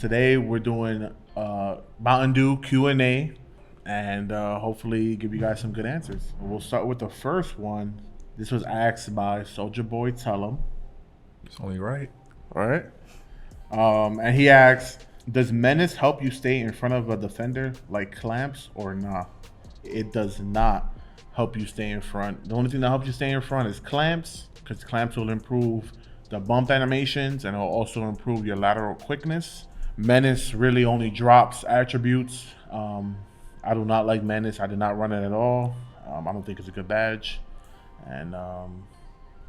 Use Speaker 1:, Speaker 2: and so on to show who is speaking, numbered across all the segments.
Speaker 1: Today we're doing Mountain Dew Q&A and hopefully give you guys some good answers. We'll start with the first one. This was asked by Soldier Boy Tellum.
Speaker 2: It's only right.
Speaker 1: All right. And he asks, does Menace help you stay in front of a defender like clamps or not? It does not help you stay in front. The only thing that helps you stay in front is clamps, because clamps will improve the bump animations and it'll also improve your lateral quickness. Menace really only drops attributes. I do not like Menace. I did not run it at all. I don't think it's a good badge. And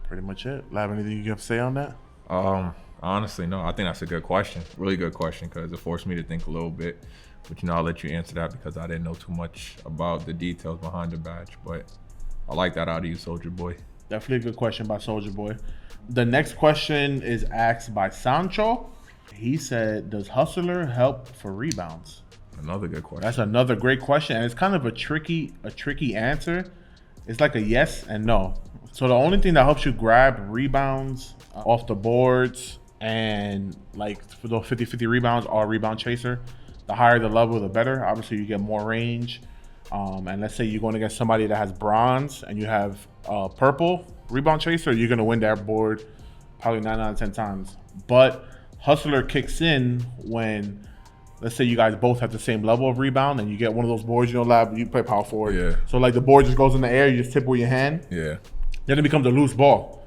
Speaker 1: pretty much it. Lav, anything you have to say on that?
Speaker 2: Honestly, no. I think that's a good question. Really good question, because it forced me to think a little bit. But I'll let you answer that because I didn't know too much about the details behind the badge. But I like that out of you, Soldier Boy.
Speaker 1: Definitely a good question by Soldier Boy. The next question is asked by Sancho. He said, does Hustler help for rebounds?
Speaker 2: Another good question.
Speaker 1: That's another great question, and it's kind of a tricky answer. It's like a yes and no. So the only thing that helps you grab rebounds off the boards and like for those 50-50 rebounds are rebound chaser. The higher the level, the better. Obviously, you get more range. And let's say you're going against somebody that has bronze and you have purple rebound chaser, you're going to win that board probably 9 out of 10 times. But Hustler kicks in when, let's say you guys both have the same level of rebound and you get one of those boards, Lab, you play power forward.
Speaker 2: Yeah.
Speaker 1: So like the board just goes in the air, you just tip with your hand.
Speaker 2: Yeah.
Speaker 1: Then it becomes a loose ball.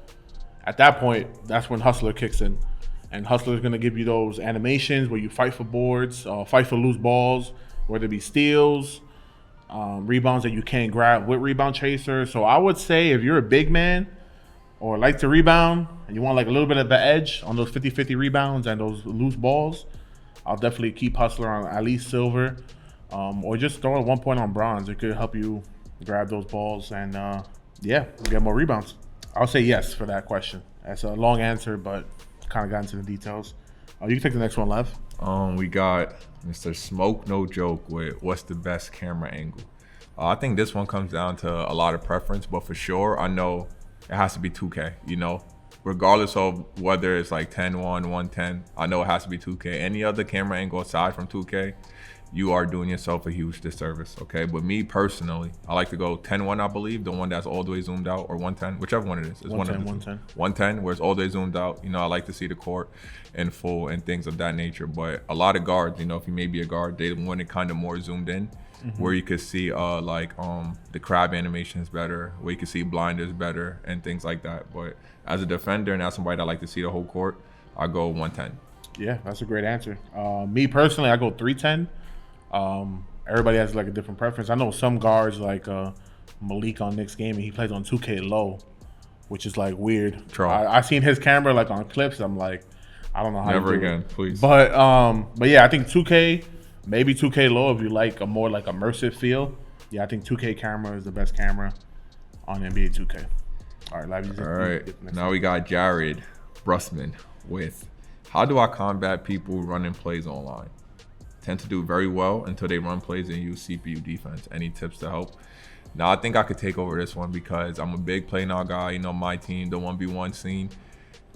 Speaker 1: At that point, that's when Hustler kicks in. And Hustler's going to give you those animations where you fight for boards, fight for loose balls, whether it be steals, rebounds that you can't grab with Rebound Chaser. So I would say if you're a big man or like to rebound and you want like a little bit of the edge on those 50-50 rebounds and those loose balls, I'll definitely keep Hustler on at least silver, or just throw at 1 point on bronze. It could help you grab those balls and, get more rebounds. I'll say yes for that question. That's a long answer, but kind of got into the details. You can take the next one, Lev.
Speaker 2: We got Mr. Smoke No Joke with what's the best camera angle. I think this one comes down to a lot of preference, but for sure, I know it has to be 2K, regardless of whether it's like 10-1, 110, I know it has to be 2K. Any other camera angle aside from 2K, you are doing yourself a huge disservice, okay? But me personally, I like to go 10-1, I believe, the one that's all the way zoomed out, or 110, whichever one it is. It's 110, 110, where it's all the way zoomed out. I like to see the court in full and things of that nature. But a lot of guards, if you may be a guard, they want it kind of more zoomed in, where you could see the crab animations better, where you can see blinders better and things like that. But as a defender and as somebody that like to see the whole court, I go 110.
Speaker 1: Yeah, that's a great answer. Me personally, I go 310. Everybody has like a different preference. I know some guards like Malik on Knicks Gaming, he plays on 2K low, which is like weird. I seen his camera like on clips. I'm like, I don't know how.
Speaker 2: Never again, please.
Speaker 1: But yeah, I think 2K, maybe 2K low if you like a more like immersive feel. Yeah, I think 2K camera is the best camera on NBA 2K. All right, Lavish.
Speaker 2: All right, now we got Jared Brussman with how do I combat people running plays online? Tend to do very well until they run plays and use CPU defense. Any tips to help? Now, I think I could take over this one because I'm a big play now guy. My team, the 1v1 scene.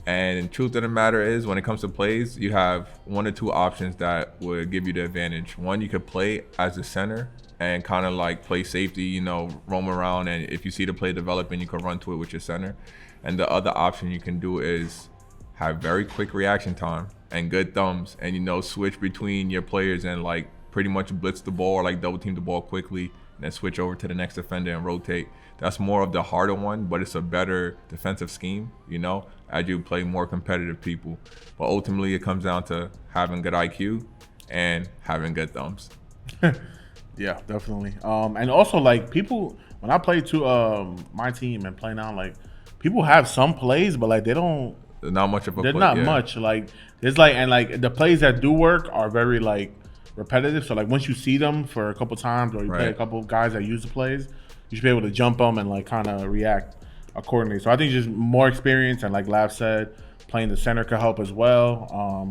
Speaker 2: And truth of the matter is, when it comes to plays, you have one or two options that would give you the advantage. One, you could play as a center and kind of like play safety, roam around. And if you see the play developing, you can run to it with your center. And the other option you can do is have very quick reaction time and good thumbs, and switch between your players and like pretty much blitz the ball or like double team the ball quickly and then switch over to the next defender and rotate. That's more of the harder one, but it's a better defensive scheme, as you play more competitive people. But ultimately it comes down to having good IQ and having good thumbs.
Speaker 1: Yeah, definitely. And also like people, when I play to my team and play now, like people have some plays, but like they're
Speaker 2: not much of a
Speaker 1: they're
Speaker 2: play,
Speaker 1: not
Speaker 2: yeah.
Speaker 1: much. Like it's like, and like the plays that do work are very like repetitive. So like once you see them for a couple times or you play a couple of guys that use the plays, you should be able to jump them and like kind of react accordingly. So I think just more experience and like Lav said, playing the center could help as well.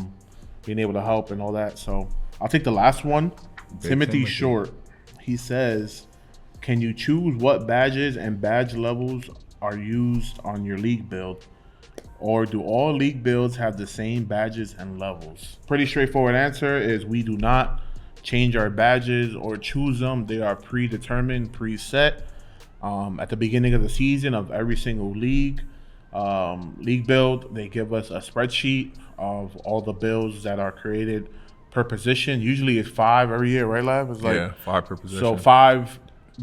Speaker 1: Being able to help and all that. So I'll take the last one. Timothy Short. He says, can you choose what badges and badge levels are used on your league build? Or do all league builds have the same badges and levels? Pretty straightforward answer is we do not change our badges or choose them. They are predetermined, preset at the beginning of the season of every single league. League build, they give us a spreadsheet of all the builds that are created per position. Usually it's 5 every year, right, Lav? It's like
Speaker 2: 5 per position.
Speaker 1: So 5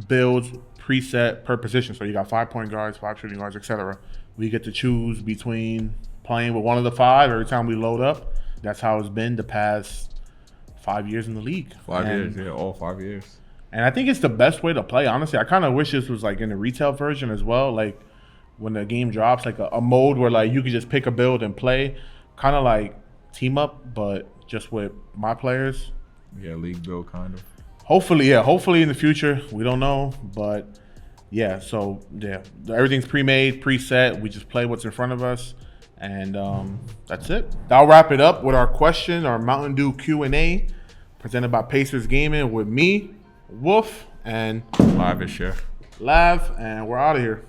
Speaker 1: builds preset per position. So you got 5 point guards, 5 shooting guards, etc. We get to choose between playing with one of the 5 every time we load up. That's how it's been the past 5 years in the league.
Speaker 2: 5 years, yeah, all 5 years.
Speaker 1: And I think it's the best way to play. Honestly, I kind of wish this was like in the retail version as well. Like when the game drops, like a mode where like you could just pick a build and play, kind of like team up, but just with my players.
Speaker 2: Yeah, league build kind of.
Speaker 1: Hopefully, yeah. Hopefully in the future, we don't know, but yeah. So yeah, everything's pre-made, preset. We just play what's in front of us, and that's it. That'll wrap it up with our question, our Mountain Dew Q&A, presented by Pacers Gaming with me, Wolf, and
Speaker 2: Lavish, yeah.
Speaker 1: Lav, and we're out of here.